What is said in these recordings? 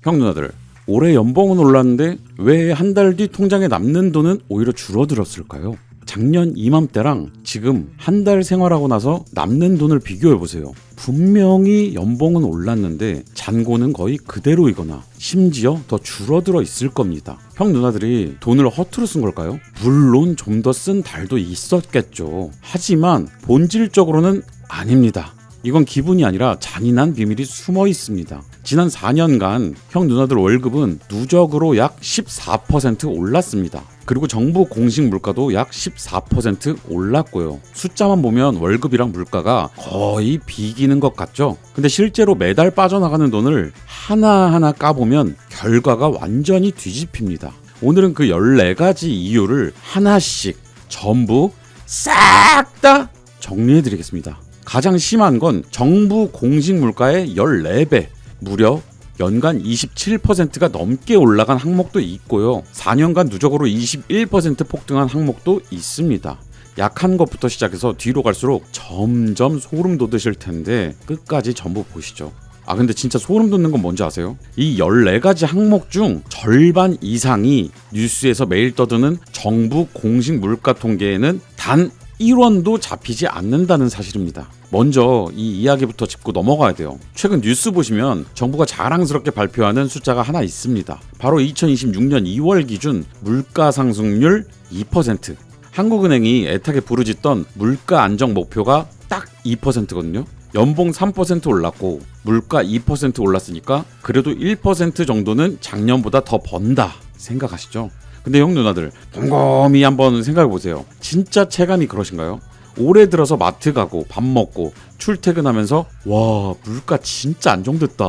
형 누나들, 올해 연봉은 올랐는데 왜 한 달 뒤 통장에 남는 돈은 오히려 줄어들었을까요? 작년 이맘때랑 지금 한 달 생활하고 나서 남는 돈을 비교해보세요. 분명히 연봉은 올랐는데 잔고는 거의 그대로이거나 심지어 더 줄어들어 있을 겁니다. 형 누나들이 돈을 허투루 쓴 걸까요? 물론 좀 더 쓴 달도 있었겠죠. 하지만 본질적으로는 아닙니다. 이건 기분이 아니라 잔인한 비밀이 숨어 있습니다. 지난 4년간 형 누나들 월급은 누적으로 약 14% 올랐습니다. 그리고 정부 공식 물가도 약 14% 올랐고요. 숫자만 보면 월급이랑 물가가 거의 비기는 것 같죠? 근데 실제로 매달 빠져나가는 돈을 하나하나 까보면 결과가 완전히 뒤집힙니다. 오늘은 그 14가지 이유를 하나씩 전부 싹 다 정리해드리겠습니다. 가장 심한 건 정부 공식 물가의 14배, 무려 연간 27%가 넘게 올라간 항목도 있고요. 4년간 누적으로 21% 폭등한 항목도 있습니다. 약한 것부터 시작해서 뒤로 갈수록 점점 소름 돋으실 텐데 끝까지 전부 보시죠. 근데 진짜 소름 돋는 건 뭔지 아세요? 이 14가지 항목 중 절반 이상이 뉴스에서 매일 떠드는 정부 공식 물가 통계에는 단 1원도 잡히지 않는다는 사실입니다. 먼저 이 이야기부터 짚고 넘어가야 돼요. 최근 뉴스 보시면 정부가 자랑스럽게 발표하는 숫자가 하나 있습니다. 바로 2026년 2월 기준 물가 상승률 2%. 한국은행이 애타게 부르짖던 물가 안정 목표가 딱 2%거든요. 연봉 3% 올랐고 물가 2% 올랐으니까 그래도 1% 정도는 작년보다 더 번다 생각하시죠? 근데 형 누나들 곰곰이 한번 생각해보세요. 진짜 체감이 그러신가요? 올해 들어서 마트 가고 밥 먹고 출퇴근하면서 와 물가 진짜 안정됐다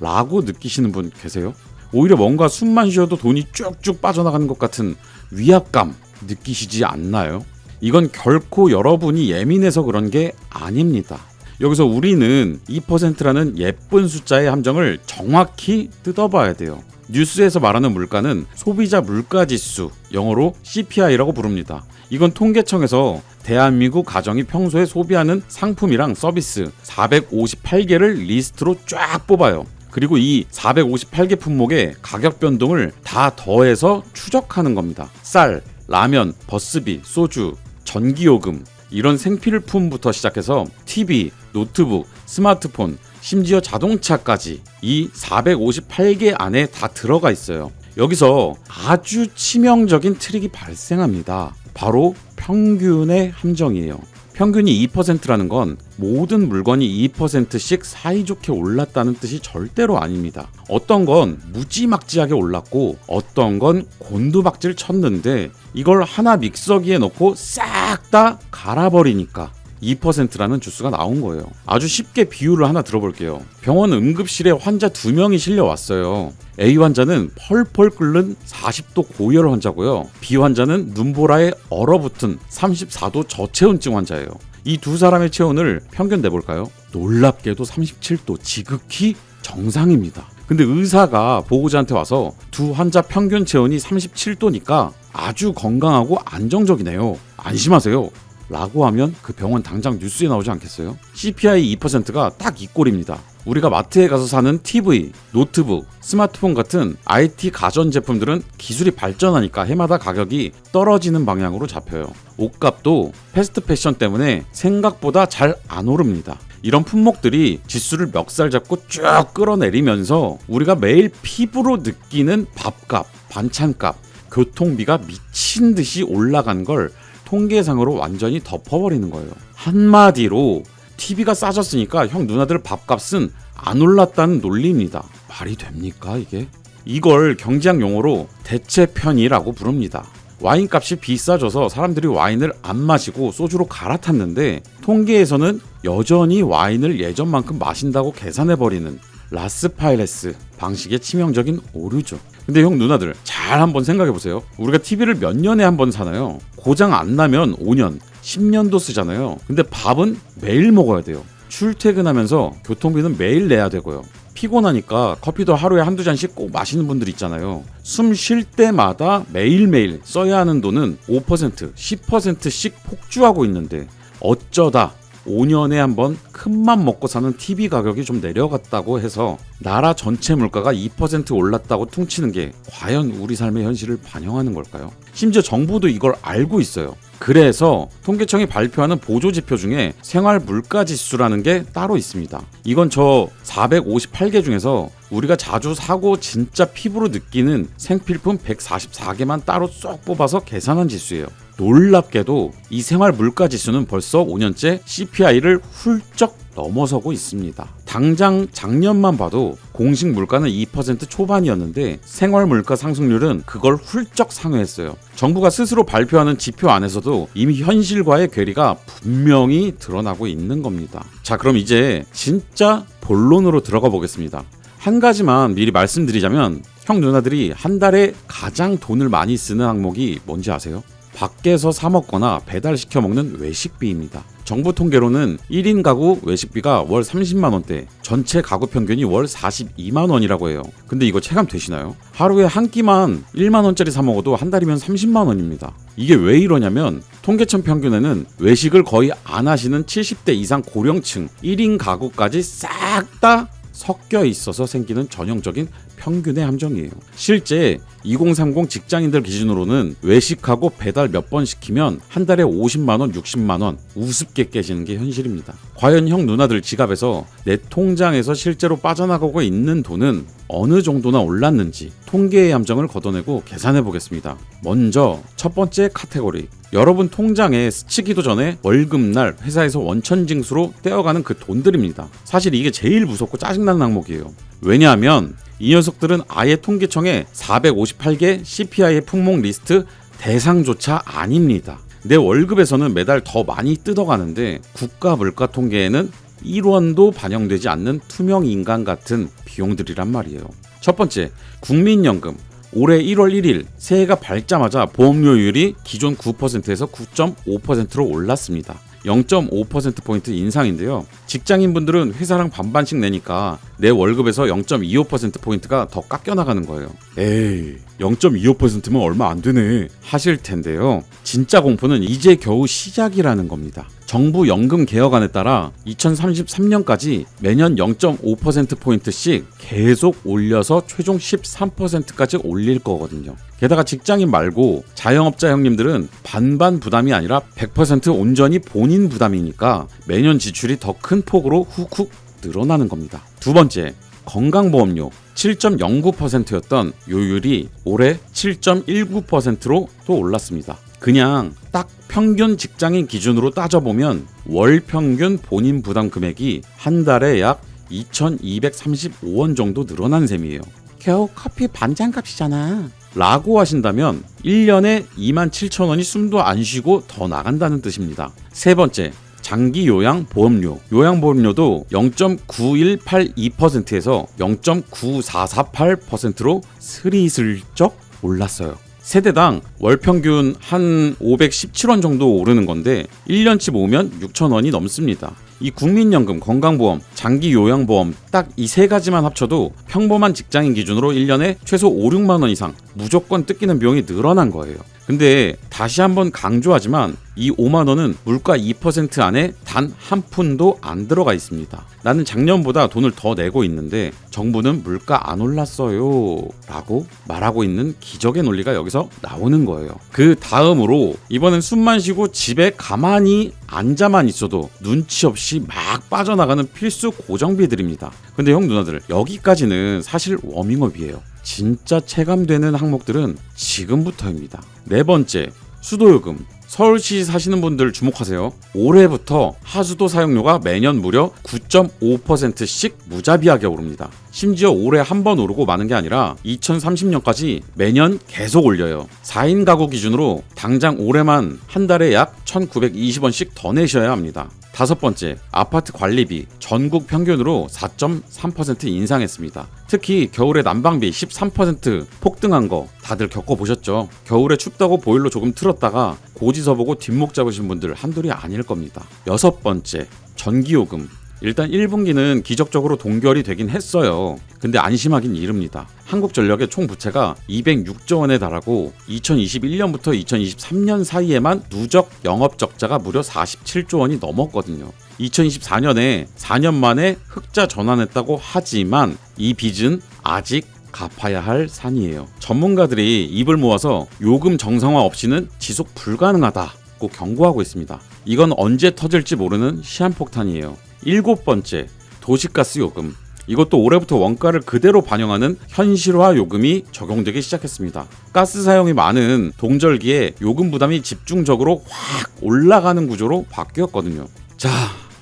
라고 느끼시는 분 계세요? 오히려 뭔가 숨만 쉬어도 돈이 쭉쭉 빠져나가는 것 같은 위압감 느끼시지 않나요? 이건 결코 여러분이 예민해서 그런 게 아닙니다. 여기서 우리는 2%라는 예쁜 숫자의 함정을 정확히 뜯어봐야 돼요. 뉴스에서 말하는 물가는 소비자 물가지수, 영어로 CPI라고 부릅니다. 이건 통계청에서 대한민국 가정이 평소에 소비하는 상품이랑 서비스 458개를 리스트로 쫙 뽑아요. 그리고 이 458개 품목의 가격 변동을 다 더해서 추적하는 겁니다. 쌀, 라면, 버스비, 소주, 전기요금 이런 생필품부터 시작해서 TV, 노트북, 스마트폰, 심지어 자동차까지 이 458개 안에 다 들어가 있어요. 여기서 아주 치명적인 트릭이 발생합니다. 바로 평균의 함정이에요. 평균이 2%라는 건 모든 물건이 2%씩 사이좋게 올랐다는 뜻이 절대로 아닙니다. 어떤 건 무지막지하게 올랐고 어떤 건 곤두박질 쳤는데 이걸 하나 믹서기에 넣고 싹 다 갈아버리니까 2%라는 주스가 나온 거예요. 아주 쉽게 비유를 하나 들어볼게요. 병원 응급실에 환자 2명이 실려왔어요. A 환자는 펄펄 끓는 40도 고열 환자고요. B 환자는 눈보라에 얼어붙은 34도 저체온증 환자예요. 이 두 사람의 체온을 평균 내볼까요? 놀랍게도 37도, 지극히 정상입니다. 근데 의사가 보호자한테 와서 두 환자 평균 체온이 37도니까 아주 건강하고 안정적이네요. 안심하세요. 라고 하면 그 병원 당장 뉴스에 나오지 않겠어요? CPI 2%가 딱 이 꼴입니다. 우리가 마트에 가서 사는 TV, 노트북, 스마트폰 같은 IT 가전제품들은 기술이 발전하니까 해마다 가격이 떨어지는 방향으로 잡혀요. 옷값도 패스트 패션 때문에 생각보다 잘 안 오릅니다. 이런 품목들이 지수를 멱살 잡고 쭉 끌어내리면서 우리가 매일 피부로 느끼는 밥값, 반찬값, 교통비가 미친 듯이 올라간 걸 통계상으로 완전히 덮어버리는 거예요. 한마디로 TV가 싸졌으니까 형 누나들 밥값은 안 올랐다는 논리입니다. 말이 됩니까 이게? 이걸 경제학 용어로 대체편이라고 부릅니다. 와인값이 비싸져서 사람들이 와인을 안 마시고 소주로 갈아탔는데 통계에서는 여전히 와인을 예전만큼 마신다고 계산해버리는 라스파일레스 방식의 치명적인 오류죠. 근데 형 누나들 잘 한번 생각해보세요. 우리가 TV를 몇 년에 한 번 사나요? 고장 안 나면 5년, 10년도 쓰잖아요. 근데 밥은 매일 먹어야 돼요. 출퇴근하면서 교통비는 매일 내야 되고요. 피곤하니까 커피도 하루에 한두 잔씩 꼭 마시는 분들 있잖아요. 숨 쉴 때마다 매일매일 써야 하는 돈은 5%, 10%씩 폭주하고 있는데 어쩌다 5년에 한번 큰맘 먹고 사는 TV 가격이 좀 내려갔다고 해서 나라 전체 물가가 2% 올랐다고 퉁치는 게 과연 우리 삶의 현실을 반영하는 걸까요? 심지어 정부도 이걸 알고 있어요. 그래서 통계청이 발표하는 보조지표 중에 생활 물가 지수라는 게 따로 있습니다. 이건 저 458개 중에서 우리가 자주 사고 진짜 피부로 느끼는 생필품 144개만 따로 쏙 뽑아서 계산한 지수예요. 놀랍게도 이 생활 물가 지수는 벌써 5년째 CPI를 훌쩍 넘어서고 있습니다. 당장 작년만 봐도 공식 물가는 2% 초반이었는데 생활 물가 상승률은 그걸 훌쩍 상회했어요. 정부가 스스로 발표하는 지표 안에서도 이미 현실과의 괴리가 분명히 드러나고 있는 겁니다. 자, 그럼 이제 진짜 본론으로 들어가 보겠습니다. 한 가지만 미리 말씀드리자면 형 누나들이 한 달에 가장 돈을 많이 쓰는 항목이 뭔지 아세요? 밖에서 사 먹거나 배달시켜 먹는 외식비입니다. 정부 통계로는 1인 가구 외식비가 월 30만원대, 전체 가구 평균이 월 42만원이라고 해요. 근데 이거 체감되시나요? 하루에 한 끼만 1만원짜리 사 먹어도 한 달이면 30만원입니다. 이게 왜 이러냐면 통계청 평균에는 외식을 거의 안 하시는 70대 이상 고령층 1인 가구까지 싹 다 섞여 있어서 생기는 전형적인 평균의 함정이에요. 실제 2030 직장인들 기준으로는 외식하고 배달 몇 번 시키면 한 달에 50만원, 60만원 우습게 깨지는 게 현실입니다. 과연 형 누나들 지갑에서 내 통장에서 실제로 빠져나가고 있는 돈은 어느 정도나 올랐는지 통계의 함정을 걷어내고 계산해 보겠습니다. 먼저 첫 번째 카테고리, 여러분 통장에 스치기도 전에 월급날 회사에서 원천징수로 떼어가는 그 돈들입니다. 사실 이게 제일 무섭고 짜증나는 항목이에요. 왜냐하면 이 녀석들은 아예 통계청의 458개 CPI의 품목 리스트 대상조차 아닙니다. 내 월급에서는 매달 더 많이 뜯어가는데 국가 물가 통계에는 1원도 반영되지 않는 투명 인간 같은 비용들이란 말이에요. 첫 번째, 국민연금. 올해 1월 1일 새해가 밝자마자 보험료율이 기존 9%에서 9.5%로 올랐습니다. 0.5%포인트 인상인데요. 직장인분들은 회사랑 반반씩 내니까 내 월급에서 0.25%포인트가 더 깎여나가는 거예요. 에이, 0.25%면 얼마 안 되네 하실 텐데요. 진짜 공포는 이제 겨우 시작이라는 겁니다. 정부 연금 개혁안에 따라 2033년까지 매년 0.5%포인트씩 계속 올려서 최종 13%까지 올릴 거거든요. 게다가 직장인 말고 자영업자 형님들은 반반 부담이 아니라 100% 온전히 본인 부담이니까 매년 지출이 더 큰 폭으로 훅훅 늘어나는 겁니다. 두 번째, 건강보험료 7.09%였던 요율이 올해 7.19%로 또 올랐습니다. 그냥 딱 평균 직장인 기준으로 따져보면 월 평균 본인 부담 금액이 한 달에 약 2,235원 정도 늘어난 셈이에요. 겨우 커피 반잔값이잖아 라고 하신다면 1년에 27,000원이 숨도 안 쉬고 더 나간다는 뜻입니다. 세 번째, 장기 요양 보험료. 요양보험료도 0.9182%에서 0.9448%로 스리슬쩍 올랐어요. 세대당 월 평균 한 517원 정도 오르는 건데 1년치 모으면 6,000원이 넘습니다. 이 국민연금, 건강보험, 장기요양보험 딱 이 세 가지만 합쳐도 평범한 직장인 기준으로 1년에 최소 5, 6만 원 이상 무조건 뜯기는 비용이 늘어난 거예요. 근데 다시 한번 강조하지만 이 5만 원은 물가 2% 안에 단 한 푼도 안 들어가 있습니다. 나는 작년보다 돈을 더 내고 있는데 정부는 물가 안 올랐어요 라고 말하고 있는 기적의 논리가 여기서 나오는 거예요. 그 다음으로 이번엔 숨만 쉬고 집에 가만히 앉아만 있어도 눈치 없이 막 빠져나가는 필수 고정비들입니다. 근데 형 누나들, 여기까지는 사실 워밍업이에요. 진짜 체감되는 항목들은 지금부터입니다. 네 번째, 수도요금. 서울시 사시는 분들 주목하세요. 올해부터 하수도 사용료가 매년 무려 9.5%씩 무자비하게 오릅니다. 심지어 올해 한 번 오르고 마는 게 아니라 2030년까지 매년 계속 올려요. 4인 가구 기준으로 당장 올해만 한 달에 약 1,920원씩 더 내셔야 합니다. 다섯 번째, 아파트 관리비 전국 평균으로 4.3% 인상했습니다. 특히 겨울에 난방비 13% 폭등한 거 다들 겪어보셨죠? 겨울에 춥다고 보일러 조금 틀었다가 고지서 보고 뒷목 잡으신 분들 한둘이 아닐 겁니다. 여섯 번째, 전기요금. 일단 1분기는 기적적으로 동결이 되긴 했어요. 근데 안심하긴 이릅니다. 한국전력의 총 부채가 206조 원에 달하고 2021년부터 2023년 사이에만 누적 영업적자가 무려 47조 원이 넘었거든요. 2024년에 4년 만에 흑자 전환했다고 하지만 이 빚은 아직 갚아야 할 산이에요. 전문가들이 입을 모아서 요금 정상화 없이는 지속 불가능하다고 경고하고 있습니다. 이건 언제 터질지 모르는 시한폭탄이에요. 7번째, 도시가스 요금. 이것도 올해부터 원가를 그대로 반영하는 현실화 요금이 적용되기 시작했습니다. 가스 사용이 많은 동절기에 요금 부담이 집중적으로 확 올라가는 구조로 바뀌었거든요. 자,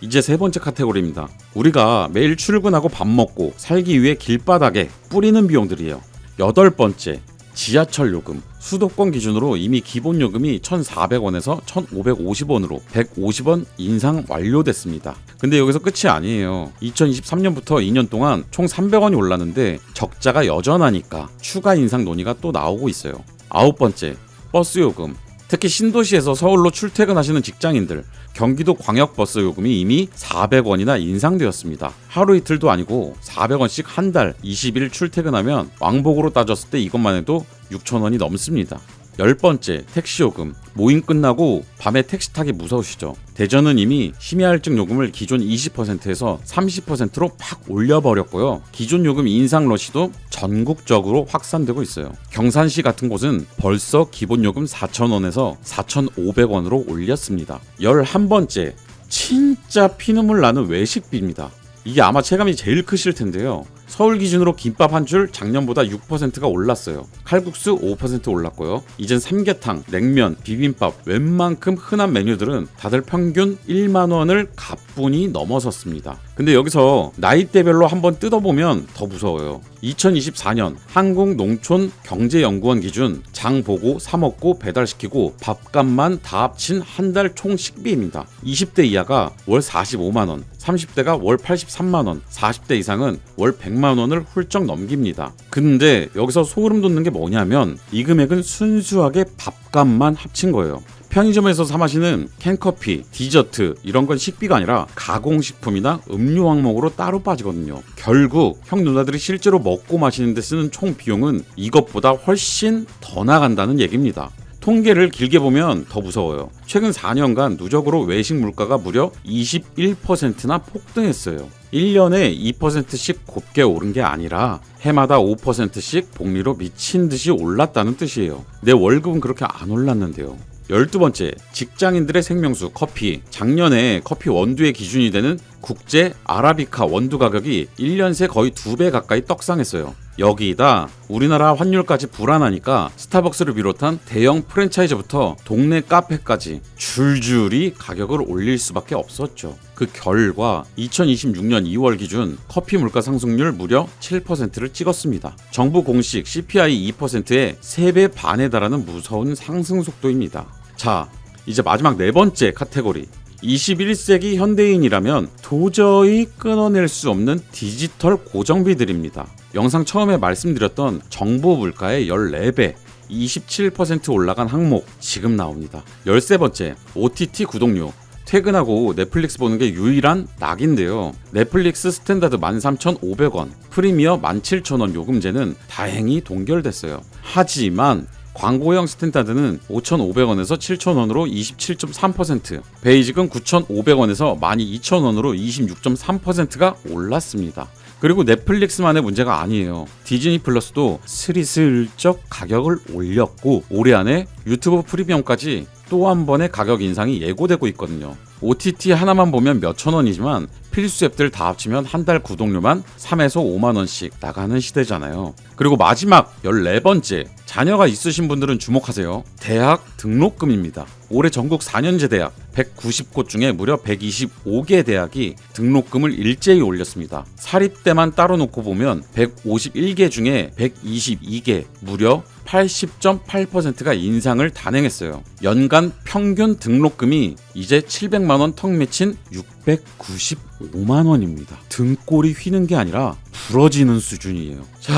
이제 세 번째 카테고리입니다. 우리가 매일 출근하고 밥 먹고 살기 위해 길바닥에 뿌리는 비용들이에요. 8번째, 지하철 요금. 수도권 기준으로 이미 기본 요금이 1,400원에서 1,550원으로 150원 인상 완료됐습니다. 근데 여기서 끝이 아니에요. 2023년부터 2년 동안 총 300원이 올랐는데 적자가 여전하니까 추가 인상 논의가 또 나오고 있어요. 9번째, 버스 요금. 특히 신도시에서 서울로 출퇴근하시는 직장인들, 경기도 광역버스 요금이 이미 400원이나 인상되었습니다. 하루 이틀도 아니고 400원씩 한 달 20일 출퇴근하면 왕복으로 따졌을 때 이것만 해도 6,000원이 넘습니다. 10번째, 택시 요금. 모임 끝나고 밤에 택시 타기 무서우시죠? 대전은 이미 심야할증 요금을 기존 20%에서 30%로 팍 올려버렸고요. 기존 요금 인상 러시도 전국적으로 확산되고 있어요. 경산시 같은 곳은 벌써 기본 요금 4,000원에서 4,500원으로 올렸습니다. 11번째, 진짜 피눈물 나는 외식비입니다. 이게 아마 체감이 제일 크실 텐데요. 서울 기준으로 김밥 한 줄 작년보다 6%가 올랐어요. 칼국수 5% 올랐고요. 이젠 삼계탕, 냉면, 비빔밥 웬만큼 흔한 메뉴들은 다들 평균 1만 원을 가뿐히 넘어섰습니다. 근데 여기서 나이대별로 한번 뜯어보면 더 무서워요. 2024년 한국농촌경제연구원 기준 장 보고 사 먹고 배달시키고 밥값만 다 합친 한 달 총 식비입니다. 20대 이하가 월 45만 원, 30대가 월 83만 원, 40대 이상은 월 100만 원을 훌쩍 넘깁니다. 근데 여기서 소름 돋는 게 뭐냐면 이 금액은 순수하게 밥값만 합친 거예요. 편의점에서 사 마시는 캔커피, 디저트 이런 건 식비가 아니라 가공식품이나 음료 항목으로 따로 빠지거든요. 결국 형 누나들이 실제로 먹고 마시는 데 쓰는 총 비용은 이것보다 훨씬 더 나간다는 얘기입니다. 통계를 길게 보면 더 무서워요. 최근 4년간 누적으로 외식 물가가 무려 21%나 폭등했어요. 1년에 2%씩 곱게 오른 게 아니라 해마다 5%씩 복리로 미친 듯이 올랐다는 뜻이에요. 내 월급은 그렇게 안 올랐는데요. 12번째, 직장인들의 생명수 커피. 작년에 커피 원두의 기준이 되는 국제 아라비카 원두 가격이 1년 새 거의 2배 가까이 떡상했어요. 여기다 우리나라 환율까지 불안하니까 스타벅스를 비롯한 대형 프랜차이즈부터 동네 카페까지 줄줄이 가격을 올릴 수밖에 없었죠. 그 결과 2026년 2월 기준 커피 물가 상승률 무려 7%를 찍었습니다. 정부 공식 CPI 2%의 3배 반에 달하는 무서운 상승 속도입니다. 자, 이제 마지막 네 번째 카테고리. 21세기 현대인이라면 도저히 끊어낼 수 없는 디지털 고정비들입니다. 영상 처음에 말씀드렸던 정보 물가의 14배, 27% 올라간 항목 지금 나옵니다. 13번째, OTT 구독료. 퇴근하고 넷플릭스 보는 게 유일한 낙인데요. 넷플릭스 스탠다드 13,500원, 프리미어 17,000원 요금제는 다행히 동결됐어요. 하지만 광고형 스탠다드는 5,500원에서 7,000원으로 27.3%, 베이직은 9,500원에서 12,000원으로 26.3%가 올랐습니다. 그리고 넷플릭스만의 문제가 아니에요. 디즈니 플러스도 스리슬쩍 가격을 올렸고 올해 안에 유튜브 프리미엄까지 또 한 번의 가격 인상이 예고되고 있거든요. OTT 하나만 보면 몇천 원이지만 필수 앱들 다 합치면 한 달 구독료만 3에서 5만 원씩 나가는 시대잖아요. 그리고 마지막 14번째, 자녀가 있으신 분들은 주목하세요. 대학 등록금입니다. 올해 전국 4년제 대학 190곳 중에 무려 125개 대학이 등록금을 일제히 올렸습니다. 사립대만 따로 놓고 보면 151개 중에 122개, 무려 80.8%가 인상을 단행했어요. 연간 평균 등록금이 이제 700만 원 턱 미친 695만 원입니다. 등골이 휘는 게 아니라 부러지는 수준이에요. 자,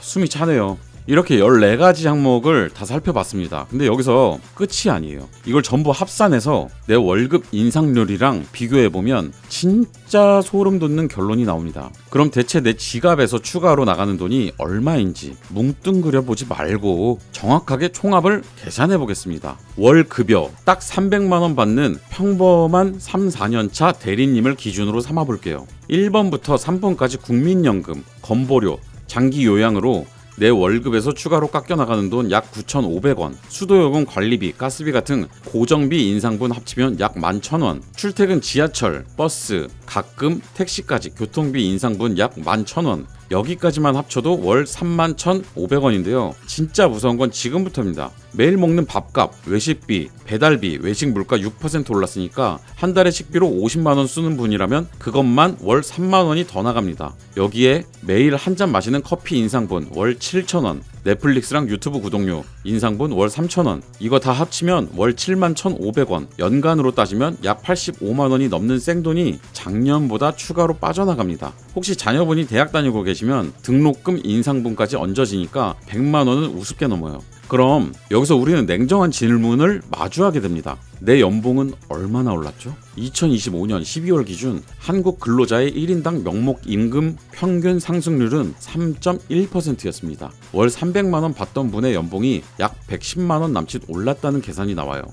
숨이 차네요. 이렇게 14가지 항목을 다 살펴봤습니다. 근데 여기서 끝이 아니에요. 이걸 전부 합산해서 내 월급 인상률이랑 비교해보면 진짜 소름 돋는 결론이 나옵니다. 그럼 대체 내 지갑에서 추가로 나가는 돈이 얼마인지 뭉뚱그려 보지 말고 정확하게 총합을 계산해 보겠습니다. 월 급여 딱 300만원 받는 평범한 3, 4년차 대리님을 기준으로 삼아 볼게요. 1번부터 3번까지 국민연금, 건보료, 장기 요양으로 내 월급에서 추가로 깎여나가는 돈 약 9,500원, 수도요금 관리비, 가스비 같은 고정비 인상분 합치면 약 11,000원, 출퇴근 지하철, 버스, 가끔 택시까지 교통비 인상분 약 11,000원, 여기까지만 합쳐도 월 31,500원인데요. 진짜 무서운 건 지금부터입니다. 매일 먹는 밥값, 외식비, 배달비, 외식 물가 6% 올랐으니까 한 달에 식비로 50만원 쓰는 분이라면 그것만 월 3만원이 더 나갑니다. 여기에 매일 한 잔 마시는 커피 인상분 월 7,000원, 넷플릭스랑 유튜브 구독료 인상분 월 3,000원, 이거 다 합치면 월 71,500원, 연간으로 따지면 약 85만원이 넘는 생돈이 작년보다 추가로 빠져나갑니다. 혹시 자녀분이 대학 다니고 계시면 등록금 인상분까지 얹어지니까 100만원은 우습게 넘어요. 그럼 여기서 우리는 냉정한 질문을 마주하게 됩니다. 내 연봉은 얼마나 올랐죠? 2025년 12월 기준 한국 근로자의 1인당 명목 임금 평균 상승률은 3.1%였습니다. 월 300만원 받던 분의 연봉이 약 110만원 남짓 올랐다는 계산이 나와요.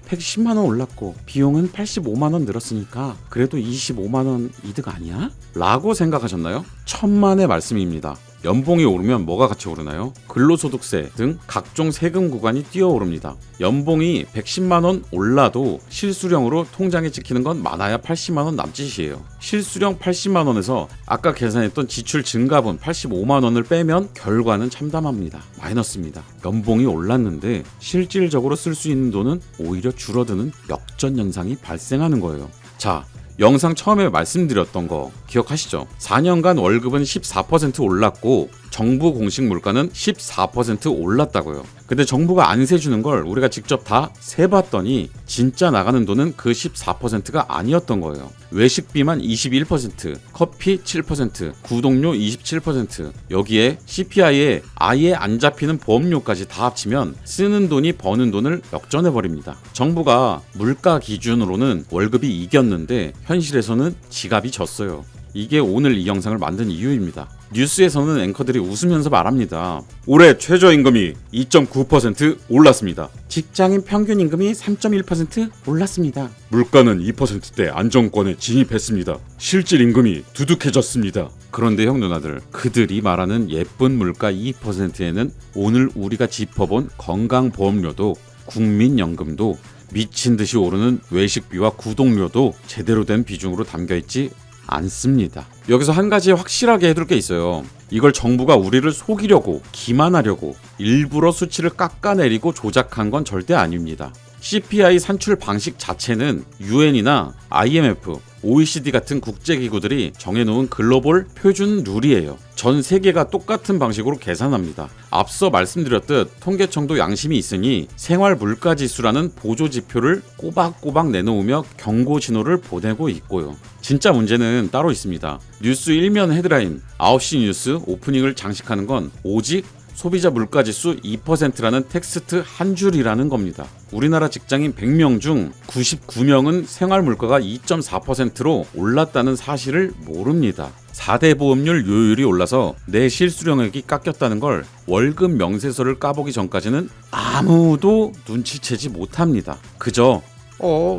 110만원 올랐고 비용은 85만원 늘었으니까 그래도 25만원 이득 아니야? 라고 생각하셨나요? 천만의 말씀입니다. 연봉이 오르면 뭐가 같이 오르나요? 근로소득세 등 각종 세금 구간이 뛰어오릅니다. 연봉이 110만원 올라도 실수령으로 통장에 찍히는 건 많아야 80만원 남짓이에요. 실수령 80만원에서 아까 계산했던 지출 증가분 85만원을 빼면 결과는 참담합니다. 마이너스입니다. 연봉이 올랐는데 실질적으로 쓸 수 있는 돈은 오히려 줄어드는 역전현상이 발생하는 거예요. 자, 영상 처음에 말씀드렸던 거 기억하시죠? 4년간 월급은 14% 올랐고 정부 공식 물가는 14% 올랐다고요. 근데 정부가 안 세주는 걸 우리가 직접 다 세봤더니 진짜 나가는 돈은 그 14%가 아니었던 거예요. 외식비만 21%, 커피 7%, 구독료 27%, 여기에 CPI에 아예 안 잡히는 보험료까지 다 합치면 쓰는 돈이 버는 돈을 역전해버립니다. 정부가 물가 기준으로는 월급이 이겼는데 현실에서는 지갑이 졌어요. 이게 오늘 이 영상을 만든 이유입니다. 뉴스에서는 앵커들이 웃으면서 말합니다. 올해 최저임금이 2.9% 올랐습니다. 직장인 평균 임금이 3.1% 올랐습니다. 물가는 2%대 안정권에 진입했습니다. 실질 임금이 두둑해졌습니다. 그런데 형 누나들, 그들이 말하는 예쁜 물가 2%에는 오늘 우리가 짚어본 건강보험료도 국민연금도 미친 듯이 오르는 외식비와 구독료도 제대로 된 비중으로 담겨있지 않습니다. 여기서 한 가지 확실하게 해둘 게 있어요. 이걸 정부가 우리를 속이려고 기만하려고 일부러 수치를 깎아내리고 조작한 건 절대 아닙니다. CPI 산출 방식 자체는 UN이나 IMF, OECD 같은 국제기구들이 정해놓은 글로벌 표준 룰이에요. 전 세계가 똑같은 방식으로 계산합니다. 앞서 말씀드렸듯 통계청도 양심이 있으니 생활물가지수라는 보조지표를 꼬박꼬박 내놓으며 경고 신호를 보내고 있고요. 진짜 문제는 따로 있습니다. 뉴스 1면 헤드라인 9시 뉴스 오프닝을 장식하는 건 오직 소비자 물가지수 2%라는 텍스트 한 줄이라는 겁니다. 우리나라 직장인 100명 중 99명은 생활물가가 2.4%로 올랐다는 사실을 모릅니다. 4대 보험료 요율이 올라서 내 실수령액이 깎였다는 걸 월급 명세서를 까보기 전까지는 아무도 눈치채지 못합니다. 그저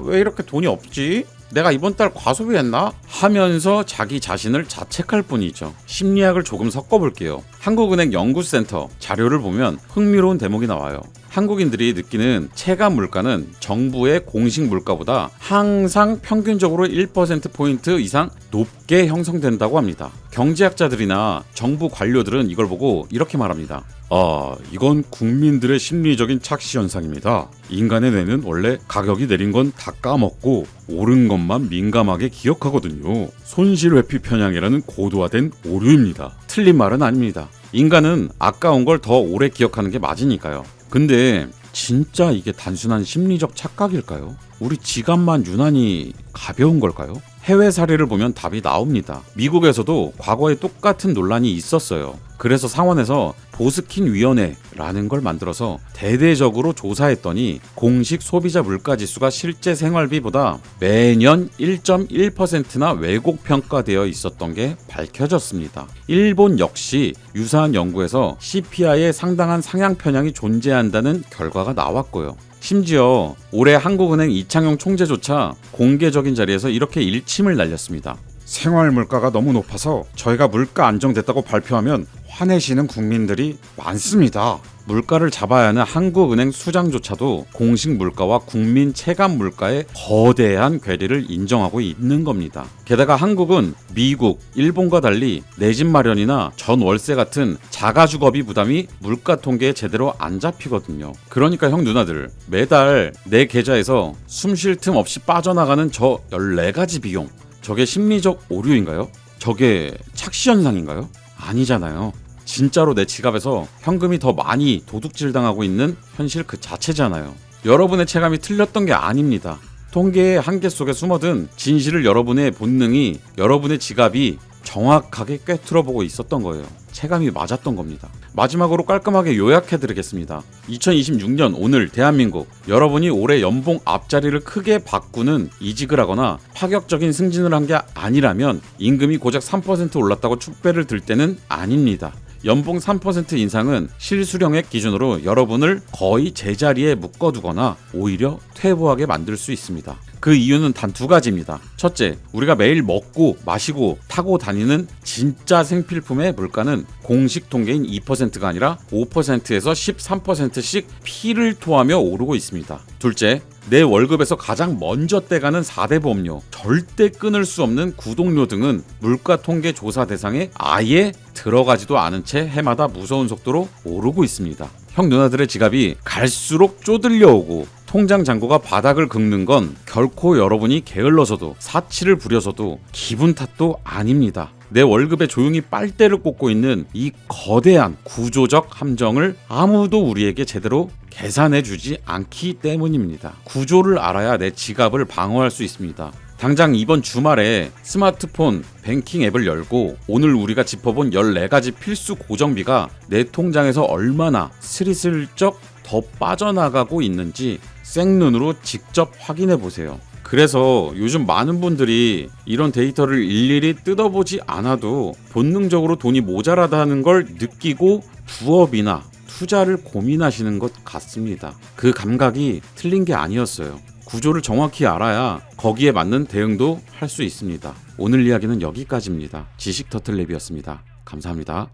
왜 이렇게 돈이 없지? 내가 이번 달 과소비했나? 하면서 자기 자신을 자책할 뿐이죠. 심리학을 조금 섞어볼게요. 한국은행 연구센터 자료를 보면 흥미로운 대목이 나와요. 한국인들이 느끼는 체감 물가는 정부의 공식 물가보다 항상 평균적으로 1%포인트 이상 높게 형성된다고 합니다. 경제학자들이나 정부 관료들은 이걸 보고 이렇게 말합니다. 이건 국민들의 심리적인 착시 현상입니다. 인간의 뇌는 원래 가격이 내린 건 다 까먹고 오른 것만 민감하게 기억하거든요. 손실회피 편향이라는 고도화된 오류입니다. 틀린 말은 아닙니다. 인간은 아까운 걸 더 오래 기억하는 게 맞으니까요. 근데 진짜 이게 단순한 심리적 착각일까요? 우리 지갑만 유난히 가벼운 걸까요? 해외 사례를 보면 답이 나옵니다. 미국에서도 과거에 똑같은 논란이 있었어요. 그래서 상원에서 보스킨 위원회라는 걸 만들어서 대대적으로 조사했더니 공식 소비자 물가지수가 실제 생활비보다 매년 1.1%나 왜곡 평가되어 있었던 게 밝혀졌습니다. 일본 역시 유사한 연구에서 CPI에 상당한 상향 편향이 존재한다는 결과가 나왔고요. 심지어 올해 한국은행 이창용 총재조차 공개적인 자리에서 이렇게 일침을 날렸습니다. 생활 물가가 너무 높아서 저희가 물가 안정됐다고 발표하면 화내시는 국민들이 많습니다. 물가를 잡아야 하는 한국은행 수장조차도 공식 물가와 국민 체감 물가의 거대한 괴리를 인정하고 있는 겁니다. 게다가 한국은 미국, 일본과 달리 내 집 마련이나 전월세 같은 자가주거비 부담이 물가 통계에 제대로 안 잡히거든요. 그러니까 형 누나들, 매달 내 계좌에서 숨 쉴 틈 없이 빠져나가는 저 14가지 비용, 저게 심리적 오류인가요? 저게 착시현상인가요? 아니잖아요. 진짜로 내 지갑에서 현금이 더 많이 도둑질당하고 있는 현실 그 자체잖아요. 여러분의 체감이 틀렸던 게 아닙니다. 통계의 한계 속에 숨어든 진실을 여러분의 본능이, 여러분의 지갑이 정확하게 꿰뚫어보고 있었던 거예요. 체감이 맞았던 겁니다. 마지막으로 깔끔하게 요약해드리겠습니다. 2026년 오늘 대한민국, 여러분이 올해 연봉 앞자리를 크게 바꾸는 이직을 하거나 파격적인 승진을 한 게 아니라면 임금이 고작 3% 올랐다고 축배를 들 때는 아닙니다. 연봉 3% 인상은 실수령액 기준으로 여러분을 거의 제자리에 묶어두거나 오히려 퇴보하게 만들 수 있습니다. 그 이유는 단 2가지입니다. 첫째, 우리가 매일 먹고 마시고 타고 다니는 진짜 생필품의 물가는 공식 통계인 2%가 아니라 5%에서 13%씩 피를 토하며 오르고 있습니다. 둘째, 내 월급에서 가장 먼저 떼가는 4대 보험료, 절대 끊을 수 없는 구독료 등은 물가 통계 조사 대상에 아예 들어가지도 않은 채 해마다 무서운 속도로 오르고 있습니다. 형 누나들의 지갑이 갈수록 쪼들려오고 통장 잔고가 바닥을 긁는 건 결코 여러분이 게을러서도 사치를 부려서도 기분 탓도 아닙니다. 내 월급에 조용히 빨대를 꽂고 있는 이 거대한 구조적 함정을 아무도 우리에게 제대로 계산해주지 않기 때문입니다. 구조를 알아야 내 지갑을 방어할 수 있습니다. 당장 이번 주말에 스마트폰 뱅킹 앱을 열고 오늘 우리가 짚어본 14가지 필수 고정비가 내 통장에서 얼마나 스리슬쩍 더 빠져나가고 있는지 생눈으로 직접 확인해 보세요. 그래서 요즘 많은 분들이 이런 데이터를 일일이 뜯어보지 않아도 본능적으로 돈이 모자라다는 걸 느끼고 부업이나 투자를 고민하시는 것 같습니다. 그 감각이 틀린 게 아니었어요. 구조를 정확히 알아야 거기에 맞는 대응도 할 수 있습니다. 오늘 이야기는 여기까지입니다. 지식터틀랩이었습니다. 감사합니다.